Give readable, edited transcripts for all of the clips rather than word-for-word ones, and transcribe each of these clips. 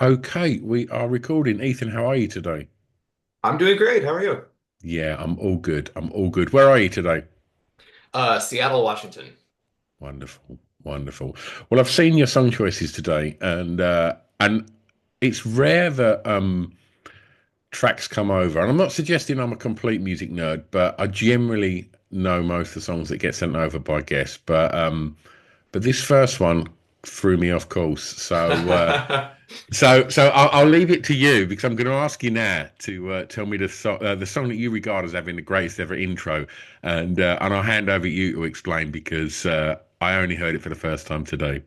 Okay, we are recording. Ethan, how are you today? I'm doing great. How are you? Yeah, I'm all good. I'm all good. Where are you today? Seattle, Washington. Wonderful, wonderful. Well, I've seen your song choices today, and it's rare that tracks come over. And I'm not suggesting I'm a complete music nerd, but I generally know most of the songs that get sent over by guests. But this first one threw me off course. So I'll leave it to you because I'm going to ask you now to tell me the song that you regard as having the greatest ever intro, and I'll hand over to you to explain because I only heard it for the first time today.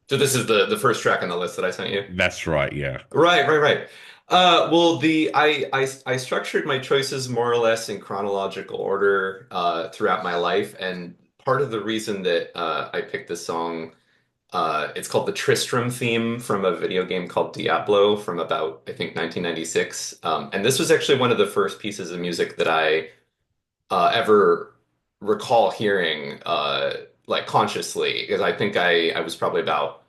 So this is the first track on the list that I sent you. That's right, yeah. Right. Well, I structured my choices more or less in chronological order throughout my life, and part of the reason that I picked this song, it's called the Tristram theme from a video game called Diablo from about I think 1996, and this was actually one of the first pieces of music that I ever recall hearing like consciously because I think I was probably about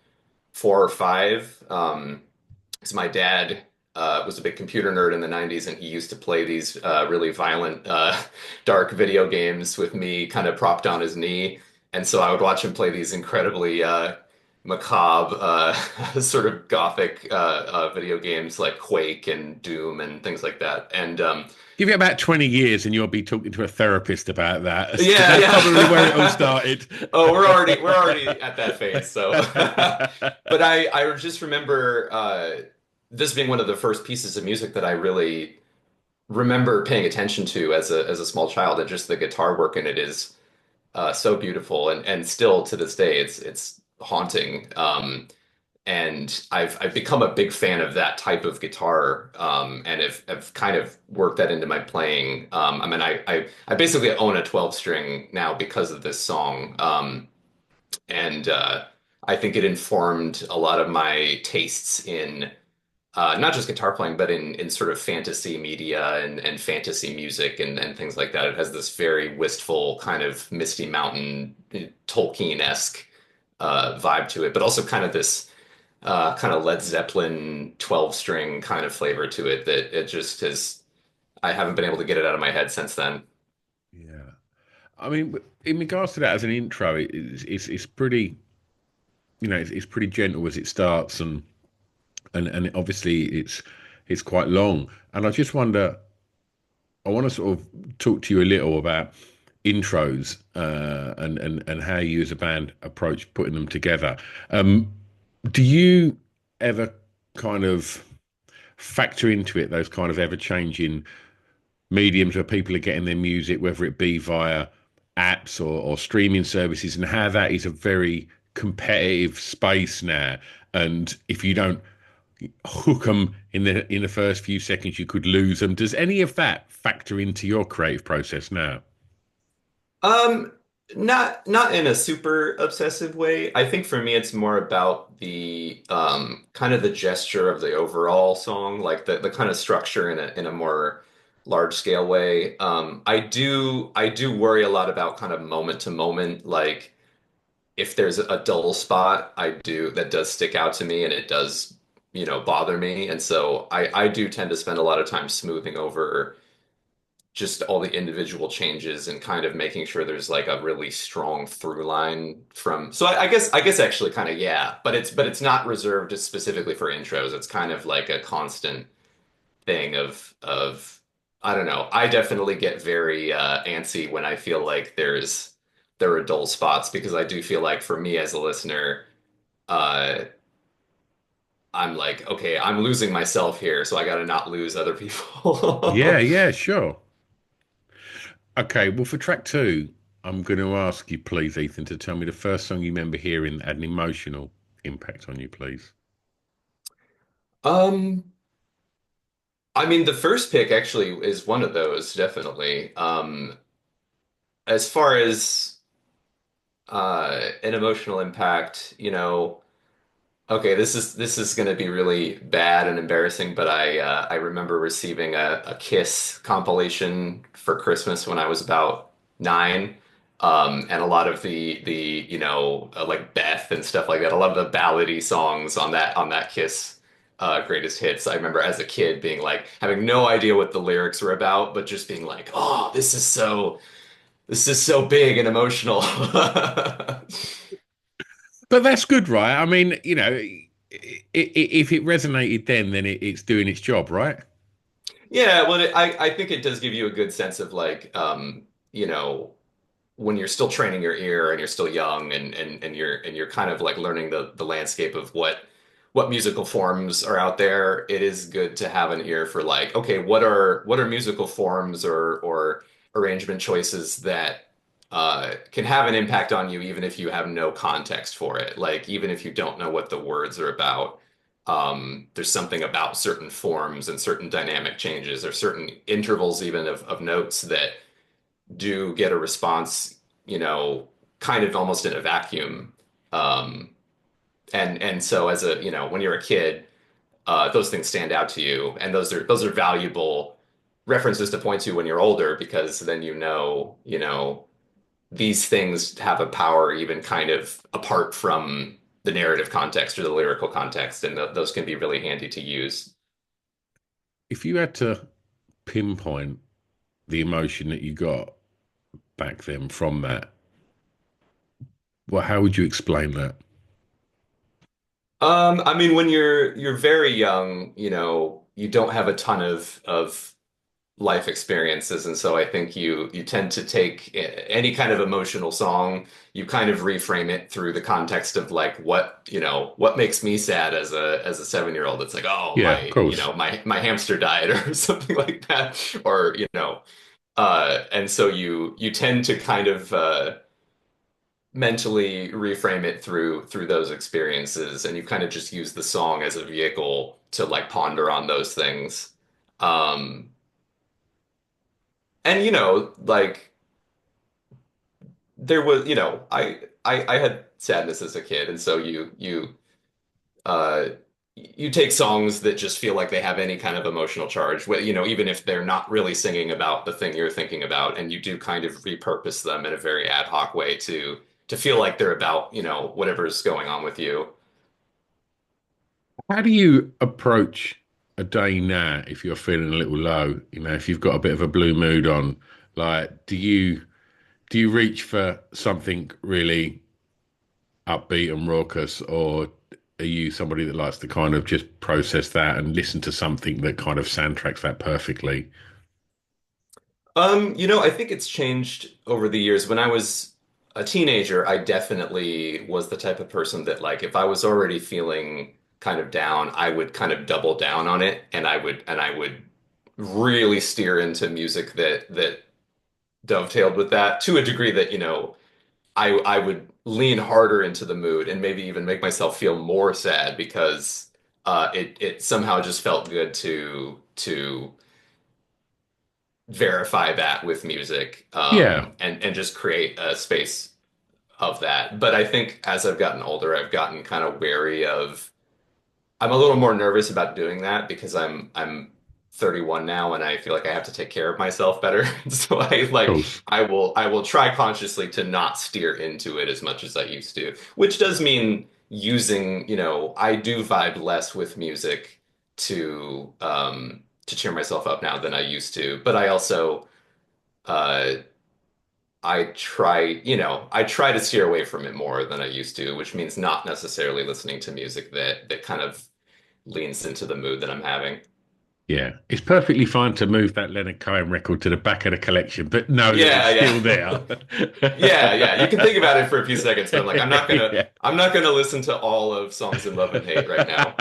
four or five. Because my dad was a big computer nerd in the 90s and he used to play these really violent, dark video games with me kind of propped on his knee. And so I would watch him play these incredibly macabre, sort of gothic video games like Quake and Doom and things like that. And Give it about 20 years and you'll be talking to a therapist about that. yeah, That's probably where it all yeah. started. Oh, we're already at that phase. So, but I just remember this being one of the first pieces of music that I really remember paying attention to as a small child, and just the guitar work in it is so beautiful, and still to this day it's haunting. And I've become a big fan of that type of guitar, and have kind of worked that into my playing. I mean, I basically own a 12 string now because of this song, and I think it informed a lot of my tastes in not just guitar playing, but in sort of fantasy media and fantasy music and things like that. It has this very wistful kind of Misty Mountain Tolkien-esque vibe to it, but also kind of this kind of Led Zeppelin 12 string kind of flavor to it that it just has. I haven't been able to get it out of my head since then. Yeah. I mean, in regards to that as an intro, it's pretty, it's pretty gentle as it starts, and obviously it's quite long. And I just wonder, I want to sort of talk to you a little about intros and how you as a band approach putting them together. Um, do you ever kind of factor into it those kind of ever changing mediums where people are getting their music, whether it be via apps or streaming services, and how that is a very competitive space now? And if you don't hook them in the first few seconds, you could lose them. Does any of that factor into your creative process now? Um, not in a super obsessive way. I think for me it's more about the kind of the gesture of the overall song, like the kind of structure in a more large scale way. I do worry a lot about kind of moment to moment, like if there's a dull spot, I do that does stick out to me and it does, bother me. And so I do tend to spend a lot of time smoothing over just all the individual changes and kind of making sure there's like a really strong through line from. So I guess actually kind of yeah, but it's not reserved just specifically for intros. It's kind of like a constant thing of I don't know. I definitely get very antsy when I feel like there are dull spots because I do feel like for me as a listener, uh I'm like, okay, I'm losing myself here, so I got to not lose other Yeah, people. yeah, sure. Okay, well, for track two, I'm going to ask you, please, Ethan, to tell me the first song you remember hearing that had an emotional impact on you, please. Um, I mean, the first pick actually is one of those, definitely. As far as an emotional impact, okay, this is going to be really bad and embarrassing, but I remember receiving a Kiss compilation for Christmas when I was about 9, and a lot of the like Beth and stuff like that. A lot of the ballady songs on that Kiss greatest hits. I remember as a kid being like having no idea what the lyrics were about, but just being like, "Oh, this is so big and emotional." But that's good, right? I mean, if it resonated then it's doing its job, right? Yeah, well, I think it does give you a good sense of like, you know, when you're still training your ear and you're still young and you're kind of like learning the landscape of what musical forms are out there, it is good to have an ear for like, okay, what are musical forms or arrangement choices that can have an impact on you even if you have no context for it. Like even if you don't know what the words are about. There's something about certain forms and certain dynamic changes or certain intervals even of notes that do get a response, you know, kind of almost in a vacuum. Um, and so as a, you know, when you're a kid, those things stand out to you, and those are valuable references to point to when you're older because then you know, these things have a power even kind of apart from the narrative context or the lyrical context, and those can be really handy to use. If you had to pinpoint the emotion that you got back then from that, well, how would you explain that? I mean, when you're very young, you know, you don't have a ton of life experiences, and so I think you tend to take any kind of emotional song, you kind of reframe it through the context of like what, you know, what makes me sad as a 7-year-old. It's like, oh, Yeah, of you course. know, my hamster died or something like that, or you know, and so you tend to kind of mentally reframe it through those experiences, and you kind of just use the song as a vehicle to like ponder on those things. Um, and you know, like there was, you know, I had sadness as a kid, and so uh you take songs that just feel like they have any kind of emotional charge, you know, even if they're not really singing about the thing you're thinking about, and you do kind of repurpose them in a very ad hoc way to feel like they're about, you know, whatever's going on with you. How do you approach a day now if you're feeling a little low? If you've got a bit of a blue mood on, like, do you reach for something really upbeat and raucous, or are you somebody that likes to kind of just process that and listen to something that kind of soundtracks that perfectly? You know, I think it's changed over the years. When I was a teenager, I definitely was the type of person that like if I was already feeling kind of down, I would kind of double down on it and I would really steer into music that dovetailed with that to a degree that, you know, I would lean harder into the mood and maybe even make myself feel more sad because it somehow just felt good to verify that with music, Yeah, and just create a space of that. But I think as I've gotten older, I've gotten kind of wary of. I'm a little more nervous about doing that because I'm 31 now and I feel like I have to take care of myself better. So I of like course. I will try consciously to not steer into it as much as I used to, which does mean using, you know, I do vibe less with music to cheer myself up now than I used to. But I also uh I try, you know, I try to steer away from it more than I used to, which means not necessarily listening to music that kind of leans into the mood that I'm having. Yeah, it's perfectly fine to move that Leonard Cohen record to the back of the collection, but know that it's Yeah, still there. yeah. Yeah, yeah. You can think about it for a few seconds, but I'm like, Yeah. I'm not gonna listen to all of Songs in Love and Hate right now.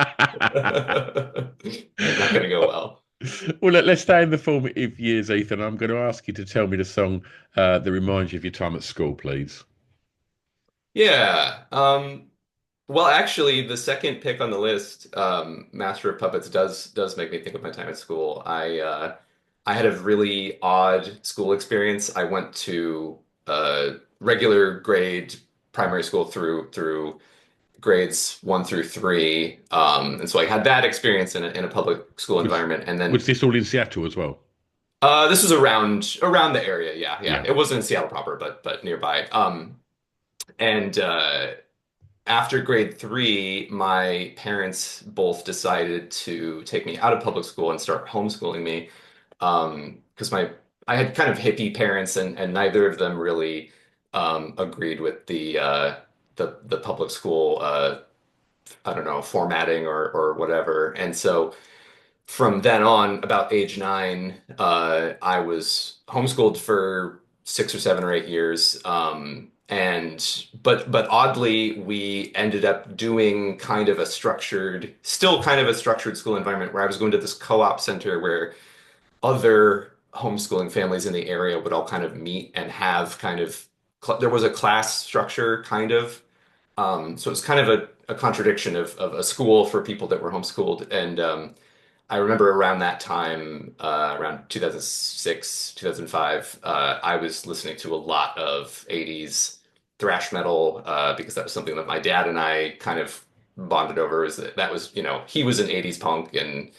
Not gonna go well. Well, let's stay in the formative years, Ethan. I'm going to ask you to tell me the song that reminds you of your time at school, please. Yeah. Well, actually, the second pick on the list, Master of Puppets, does make me think of my time at school. I had a really odd school experience. I went to regular grade primary school through grades 1 through 3, and so I had that experience in a public school Was environment. And was then this all in Seattle as well? this was around the area. Yeah, yeah. Yeah. It wasn't in Seattle proper, but nearby. And after grade three, my parents both decided to take me out of public school and start homeschooling me. Because I had kind of hippie parents, and neither of them really agreed with the public school I don't know, formatting or whatever. And so from then on, about age nine, I was homeschooled for 6 or 7 or 8 years. But oddly, we ended up doing kind of a structured, still kind of a structured school environment where I was going to this co-op center where other homeschooling families in the area would all kind of meet and have kind of there was a class structure kind of. So it's kind of a contradiction of a school for people that were homeschooled. And I remember around that time, around 2006, 2005, I was listening to a lot of 80s thrash metal because that was something that my dad and I kind of bonded over. Is that was, he was an 80s punk and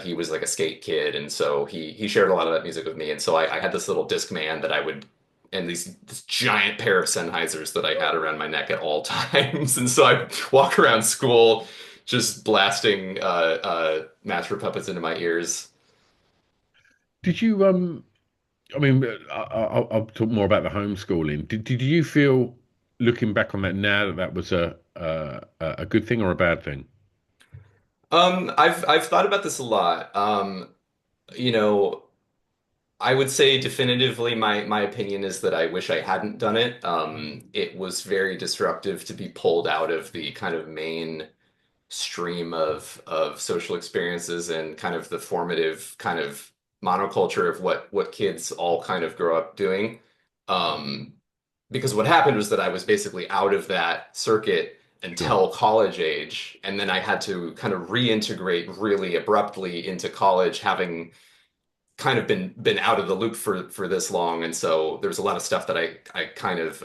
he was like a skate kid, and so he shared a lot of that music with me. And so I had this little Discman that I would, and this giant pair of Sennheisers that I had around my neck at all times. And so I'd walk around school just blasting Master Puppets into my ears. Did you I mean, I'll talk more about the homeschooling. Did you feel, looking back on that now, that that was a good thing or a bad thing? I've thought about this a lot. You know, I would say definitively my opinion is that I wish I hadn't done it. It was very disruptive to be pulled out of the kind of main stream of social experiences and kind of the formative kind of monoculture of what kids all kind of grow up doing. Um, because what happened was that I was basically out of that circuit Sure. until college age, and then I had to kind of reintegrate really abruptly into college, having kind of been out of the loop for this long. And so there's a lot of stuff that I kind of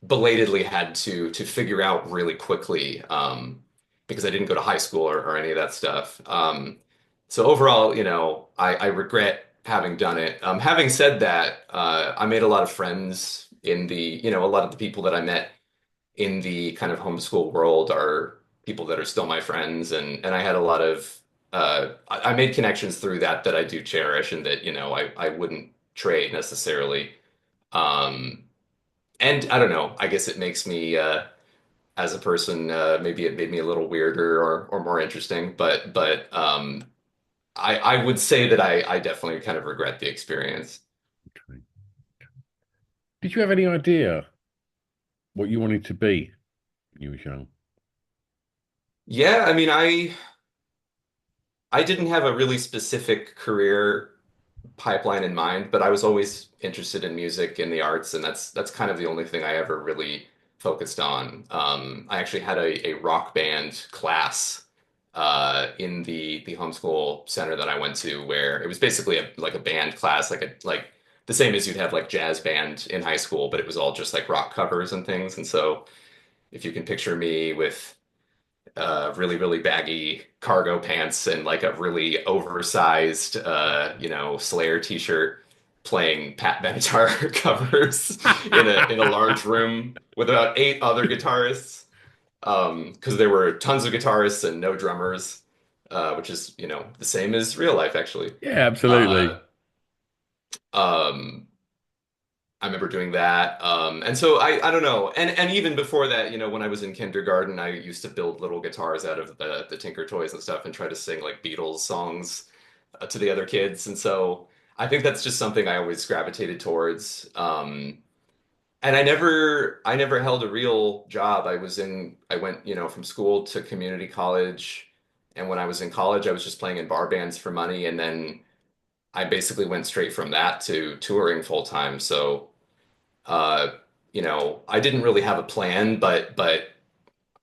belatedly had to figure out really quickly because I didn't go to high school or any of that stuff. So overall, I regret having done it. Having said that, I made a lot of friends in a lot of the people that I met in the kind of homeschool world are people that are still my friends, and I had a lot of I made connections through that I do cherish and that I wouldn't trade necessarily. Um, and I don't know, I guess it makes me as a person, maybe it made me a little weirder or more interesting, but I would say that I definitely kind of regret the experience. Okay. Did you have any idea what you wanted to be when you was young? Yeah, I mean, I didn't have a really specific career pipeline in mind, but I was always interested in music and the arts, and that's kind of the only thing I ever really focused on. I actually had a rock band class in the homeschool center that I went to, where it was basically like a band class, like the same as you'd have like jazz band in high school, but it was all just like rock covers and things. And so if you can picture me with really, really baggy cargo pants and like a really oversized, Slayer t-shirt playing Pat Benatar covers in a large room with about 8 other guitarists. Because there were tons of guitarists and no drummers, which is, the same as real life actually. Yeah, Uh, absolutely. um, I remember doing that. And so I don't know. And even before that, when I was in kindergarten, I used to build little guitars out of the Tinker Toys and stuff and try to sing like Beatles songs to the other kids. And so I think that's just something I always gravitated towards. And I never held a real job. I went, from school to community college. And when I was in college, I was just playing in bar bands for money. And then I basically went straight from that to touring full time. So uh, I didn't really have a plan, but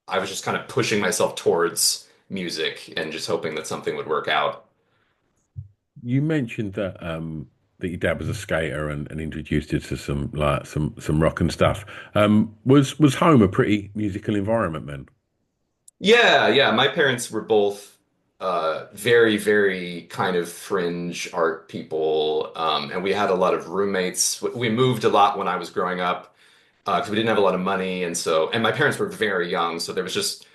I was just kind of pushing myself towards music and just hoping that something would work out. You mentioned that your dad was a skater and introduced you to some like some rock and stuff. Was home a pretty musical environment then? Yeah, yeah. My parents were both very, very kind of fringe art people, and we had a lot of roommates. We moved a lot when I was growing up, because we didn't have a lot of money, and my parents were very young, so there was just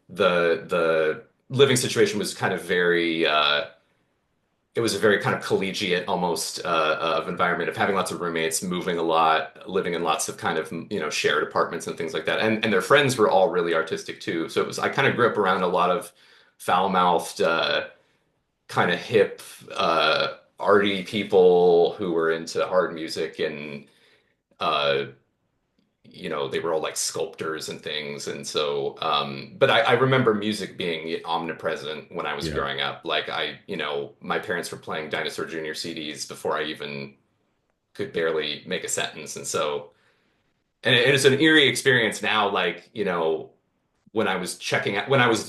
the living situation was kind of very it was a very kind of collegiate almost of environment of having lots of roommates, moving a lot, living in lots of kind of shared apartments and things like that. And their friends were all really artistic too. So it was I kind of grew up around a lot of foul-mouthed, kind of hip, arty people who were into hard music and uh, they were all like sculptors and things. And so, but I remember music being omnipresent when I was Yeah. growing up. Like my parents were playing Dinosaur Jr. CDs before I even could barely make a sentence. And so, and it's an eerie experience now, like, when I was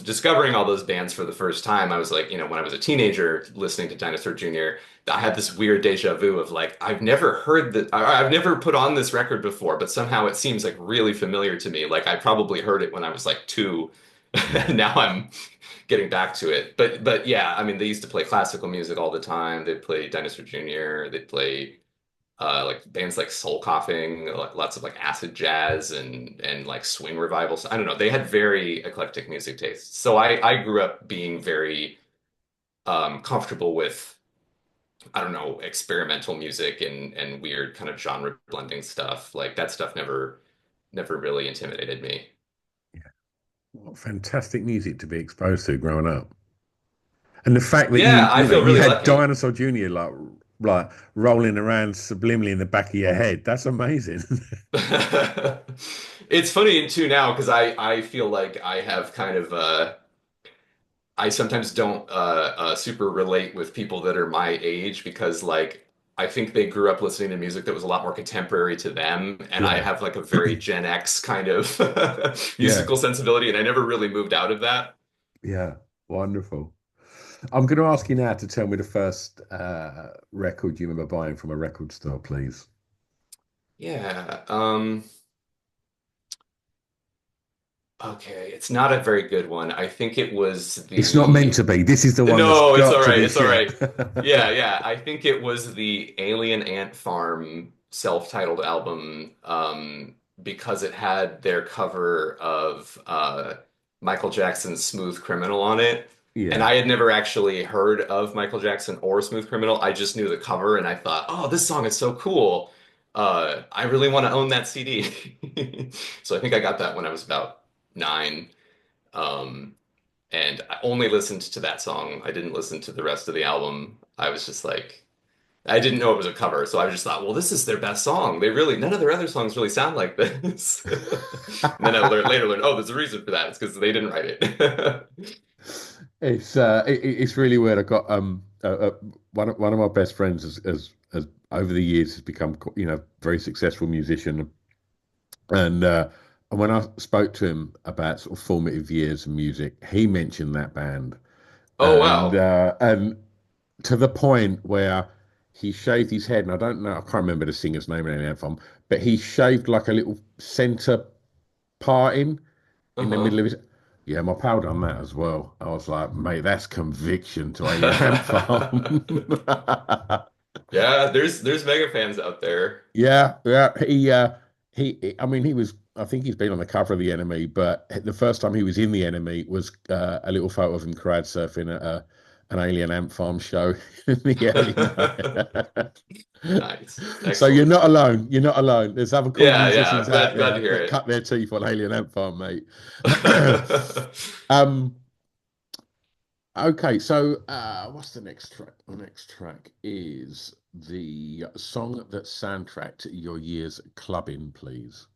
discovering all those bands for the first time, I was like, when I was a teenager listening to Dinosaur Jr., I had this weird deja vu of like, I've never heard that, I've never put on this record before, but somehow it seems like really familiar to me. Like I probably heard it when I was like two, Yeah. and now I'm getting back to it. But yeah, I mean, they used to play classical music all the time. They'd play Dinosaur Jr., they'd play like bands like Soul Coughing, like lots of like acid jazz and like swing revivals. I don't know. They had very eclectic music tastes. So I grew up being very comfortable with I don't know experimental music and weird kind of genre blending stuff. Like that stuff never really intimidated me. Yeah. What fantastic music to be exposed to growing up. And the fact that Yeah, I feel you really had lucky. Dinosaur Jr. like rolling around subliminally in the back of your head. That's amazing. It's funny too now because I feel like I have kind of I sometimes don't super relate with people that are my age because like I think they grew up listening to music that was a lot more contemporary to them, and I Yeah. have like a very Gen X kind of Yeah. musical sensibility, and I never really moved out of that. Yeah. Wonderful. I'm going to ask you now to tell me the first record you remember buying from a record store, please. Yeah. Okay, it's not a very good one. I think it was It's not meant the to be. This is the one that's No, it's got all to right. be It's all shared. right. Yeah, yeah. I think it was the Alien Ant Farm self-titled album, because it had their cover of Michael Jackson's Smooth Criminal on it. And Yeah. I had never actually heard of Michael Jackson or Smooth Criminal. I just knew the cover and I thought, oh, this song is so cool. I really want to own that CD. So I think I got that when I was about 9. Um, and I only listened to that song. I didn't listen to the rest of the album. I was just like, I didn't know it was a cover, so I just thought, well, this is their best song. None of their other songs really sound like this. And then later learned, oh, there's a reason for that. It's because they didn't write it. It's really weird. I got one of my best friends has over the years has become very successful musician, and when I spoke to him about sort of formative years of music, he mentioned that band, Oh, wow. and to the point where he shaved his head, and I don't know, I can't remember the singer's name in any anthem, but he shaved like a little center parting in the middle Uh-huh. of his. Yeah, my pal done that as well. I was like, mate, that's conviction to Alien Ant Farm. Yeah, there's mega fans out there. Yeah, yeah. I mean, he was. I think he's been on the cover of the Enemy, but the first time he was in the Enemy was a little photo of him crowd surfing at an Alien Ant Farm show in the early 90s. Nice. So you're Excellent. not alone. You're not alone. There's other cool Yeah, yeah. musicians out Glad to there hear that it. cut their teeth on Alien Ant Farm, mate. um, okay, so what's the next track? The next track is the song that soundtracked your year's clubbing, please.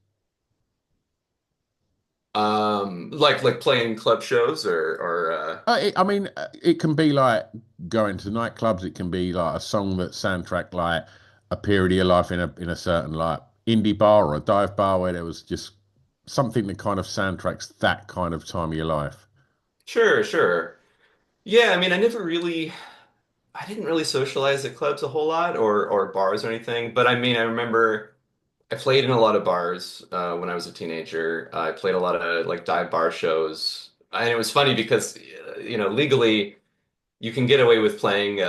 Like playing club shows or I mean, it can be like going to nightclubs. It can be like a song that soundtracked like a period of your life in a certain like indie bar or a dive bar where there was just something that kind of soundtracks that kind of time of your life. Sure, sure. Yeah, I mean, I didn't really socialize at clubs a whole lot or bars or anything, but I mean, I remember I played in a lot of bars when I was a teenager. I played a lot of like dive bar shows, and it was funny because legally you can get away with playing.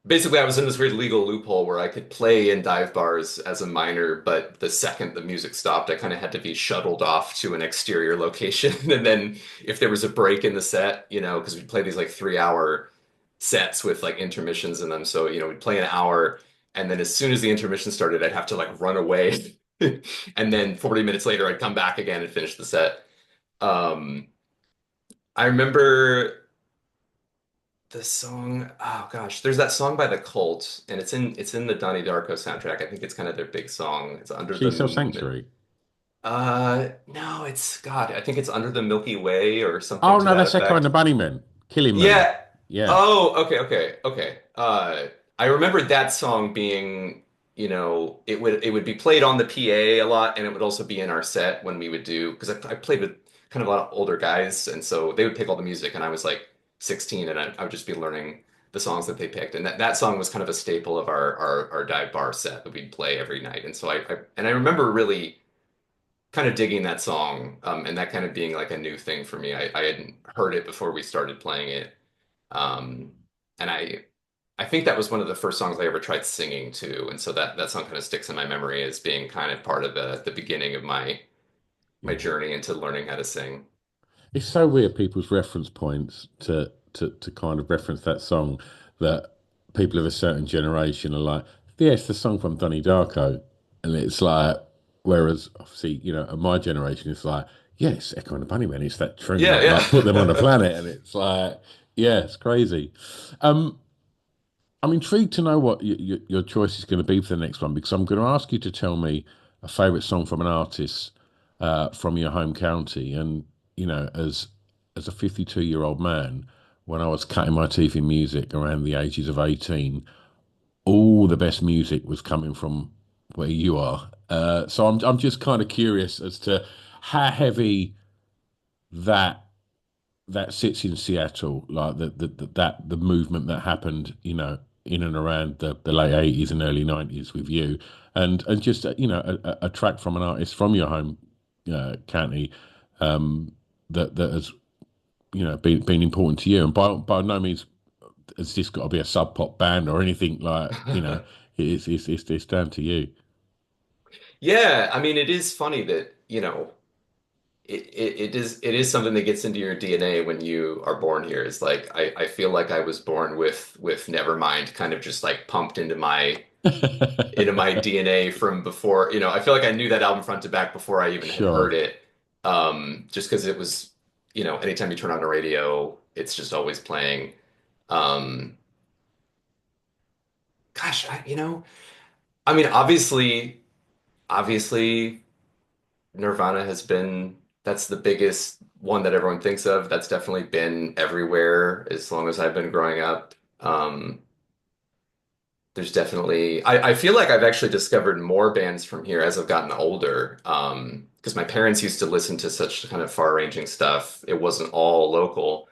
basically I was in this weird legal loophole where I could play in dive bars as a minor, but the second the music stopped, I kind of had to be shuttled off to an exterior location. And then if there was a break in the set, because we'd play these like 3 hour sets with like intermissions in them. So, we'd play an hour, and then as soon as the intermission started, I'd have to like run away. And then 40 minutes later, I'd come back again and finish the set. Um, I remember the song, oh gosh, there's that song by The Cult, and it's in the Donnie Darko soundtrack. I think it's kind of their big song. It's under She Self the Sanctuary. no, it's God, I think it's Under the Milky Way or something Oh to no, that that's Echo and the effect. Bunnymen. Killing Me. Yeah. Yeah. Oh, okay, okay, okay. I remember that song being, it would be played on the PA a lot, and it would also be in our set when we would do, because I played with kind of a lot of older guys, and so they would pick all the music, and I was like 16, and I would just be learning the songs that they picked, and that song was kind of a staple of our dive bar set that we'd play every night, and so I remember really kind of digging that song, and that kind of being like a new thing for me. I hadn't heard it before we started playing it. Um, and I think that was one of the first songs I ever tried singing too, and so that song kind of sticks in my memory as being kind of part of the beginning of my Yeah. journey into learning how to sing. It's so weird people's reference points to kind of reference that song that people of a certain generation are like, yeah, it's the song from Donnie Darko. And it's like, whereas obviously, of my generation, it's like, yeah, it's Echo and the Bunnymen. It's that tune Yeah, that like put them on the yeah. planet. And it's like, yeah, it's crazy. Um, I'm intrigued to know what your choice is going to be for the next one because I'm going to ask you to tell me a favorite song from an artist from your home county. And as a 52-year-old man, when I was cutting my teeth in music around the ages of 18, all the best music was coming from where you are. So I'm just kind of curious as to how heavy that that sits in Seattle, like the movement that happened, in and around the late 80s and early 90s with you, and just a track from an artist from your home county that has been important to you, and by no means has this got to be a sub pop band or anything like it's down to you. Yeah, I mean, it is funny that, it is something that gets into your DNA when you are born here. It's like I feel like I was born with Nevermind kind of just like pumped into my DNA from before. I feel like I knew that album front to back before I even had heard Sure. it. Just because it was, anytime you turn on the radio, it's just always playing. Um, gosh, I mean, obviously, Nirvana that's the biggest one that everyone thinks of. That's definitely been everywhere as long as I've been growing up. There's definitely I feel like I've actually discovered more bands from here as I've gotten older. Because my parents used to listen to such kind of far-ranging stuff. It wasn't all local.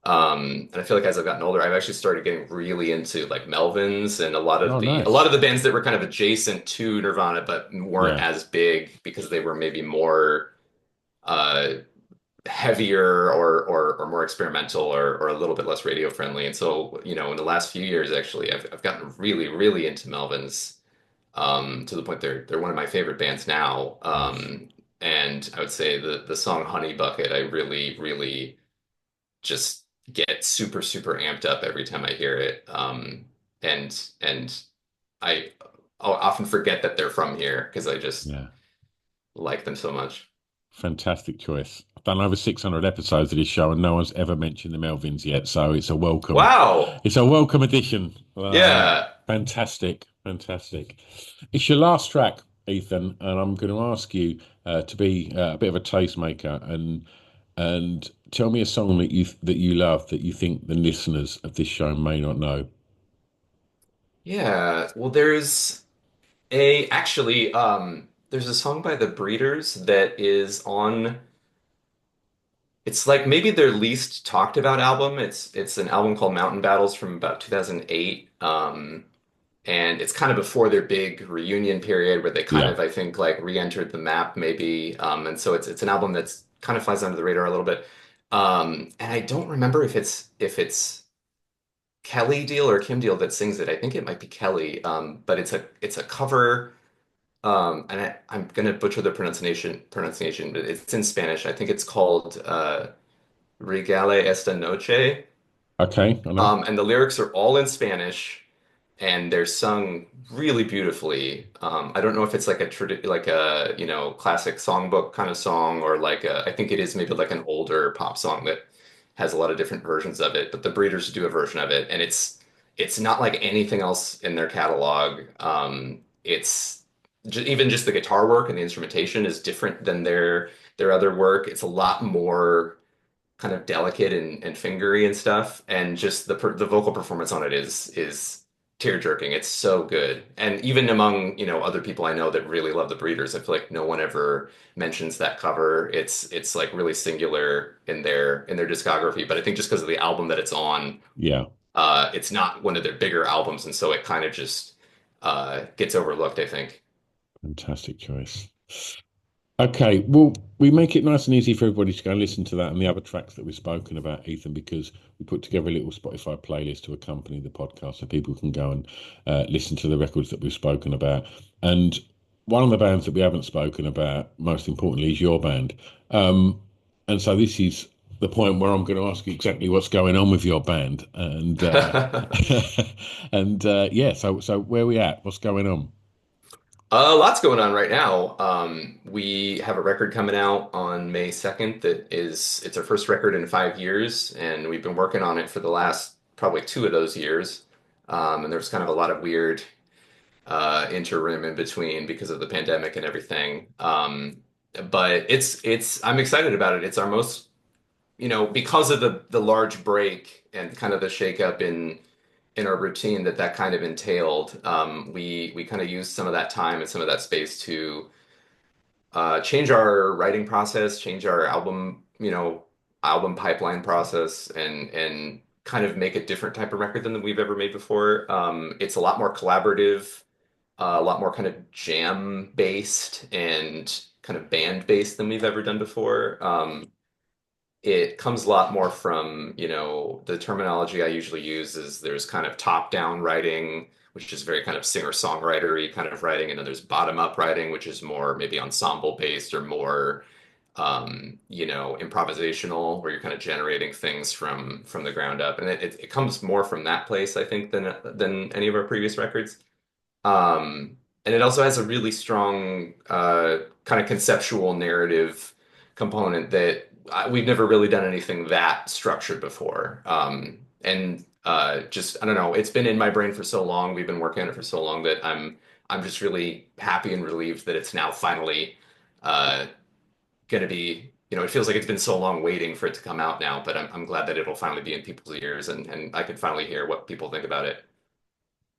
And I feel like as I've gotten older, I've actually started getting really into like Melvins and a lot of Oh, the a lot nice. of the bands that were kind of adjacent to Nirvana but weren't Yeah. as big because they were maybe more uh heavier or more experimental or a little bit less radio friendly. And so, in the last few years, actually, I've gotten really, really into Melvins, to the point they're one of my favorite bands now. Nice. And I would say the song Honey Bucket, I really, really just get super, super amped up every time I hear it. And I I'll often forget that they're from here because I just Yeah. like them so much. Fantastic choice. I've done over 600 episodes of this show, and no one's ever mentioned the Melvins yet. So Wow. it's a welcome addition. Yeah. Fantastic, fantastic. It's your last track, Ethan, and I'm going to ask you to be a bit of a tastemaker and tell me a song that you love that you think the listeners of this show may not know. Yeah. Well, there's a song by the Breeders that is on, it's like maybe their least talked about album. It's an album called Mountain Battles from about 2008. And it's kind of before their big reunion period where they kind Yeah. of, I think, like re-entered the map maybe. And so it's an album that's kind of flies under the radar a little bit. And I don't remember if it's Kelly Deal or Kim Deal that sings it. I think it might be Kelly. But it's a cover. And I'm gonna butcher the pronunciation, but it's in Spanish. I think it's called Regale esta noche. Okay, I know. And the lyrics are all in Spanish, and they're sung really beautifully. I don't know if it's like like a classic songbook kind of song, or like I think it is maybe like an older pop song that has a lot of different versions of it. But the Breeders do a version of it, and it's not like anything else in their catalog. It's even just the guitar work and the instrumentation is different than their other work. It's a lot more kind of delicate and fingery and stuff, and just the vocal performance on it is tear-jerking. It's so good. And even among, other people I know that really love the Breeders, I feel like no one ever mentions that cover. It's like really singular in their discography, but I think just because of the album that it's on, Yeah, it's not one of their bigger albums, and so it kind of just gets overlooked, I think. fantastic choice. Okay, well, we make it nice and easy for everybody to go and listen to that and the other tracks that we've spoken about, Ethan, because we put together a little Spotify playlist to accompany the podcast so people can go and listen to the records that we've spoken about. And one of the bands that we haven't spoken about, most importantly, is your band. And so this is the point where I'm going to ask you exactly what's going on with your band. And and yeah, so where are we at? What's going on? Lots going on right now. We have a record coming out on May 2nd it's our first record in 5 years, and we've been working on it for the last probably two of those years. And there's kind of a lot of weird interim in between because of the pandemic and everything. But I'm excited about it. It's our most, because of the large break and kind of the shakeup in our routine that kind of entailed. We kind of used some of that time and some of that space to change our writing process, change our album pipeline process, and kind of make a different type of record than we've ever made before. It's a lot more collaborative, a lot more kind of jam based and kind of band based than we've ever done before. It comes a lot more from, the terminology I usually use is there's kind of top-down writing, which is very kind of singer-songwritery kind of writing, and then there's bottom-up writing, which is more maybe ensemble-based or more, improvisational, where you're kind of generating things from the ground up, and it comes more from that place, I think, than any of our previous records. And it also has a really strong kind of conceptual narrative component that we've never really done anything that structured before. And just I don't know, it's been in my brain for so long. We've been working on it for so long that I'm just really happy and relieved that it's now finally uh, going to be. It feels like it's been so long waiting for it to come out now, but I'm glad that it'll finally be in people's ears and I can finally hear what people think about it.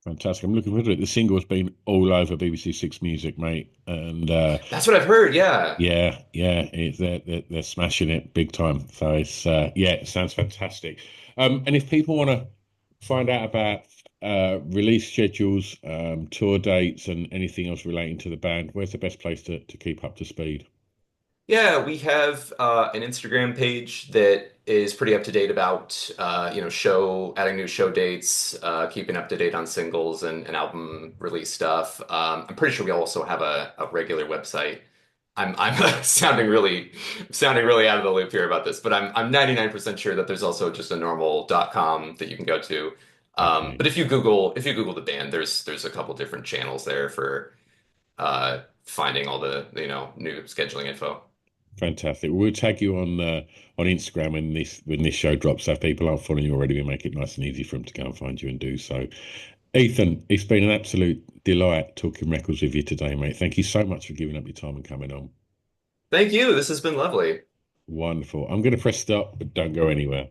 Fantastic. I'm looking forward to it. The single's been all over BBC Six Music, mate. And That's what I've heard. Yeah. yeah, they're smashing it big time. So it's yeah, it sounds fantastic. And if people want to find out about release schedules, tour dates, and anything else relating to the band, where's the best place to keep up to speed? Yeah, we have an Instagram page that is pretty up to date about adding new show dates, keeping up to date on singles and album release stuff. I'm pretty sure we also have a regular website. I'm sounding really out of the loop here about this, but I'm 99% sure that there's also just a normal .com that you can go to. Okay, But if you Google the band, there's a couple different channels there for finding all the new scheduling info. fantastic. We'll tag you on Instagram when this show drops. So if people aren't following you already, we make it nice and easy for them to go and find you and do so. Ethan, it's been an absolute delight talking records with you today, mate. Thank you so much for giving up your time and coming on. Thank you. This has been lovely. Wonderful. I'm going to press stop, but don't go anywhere.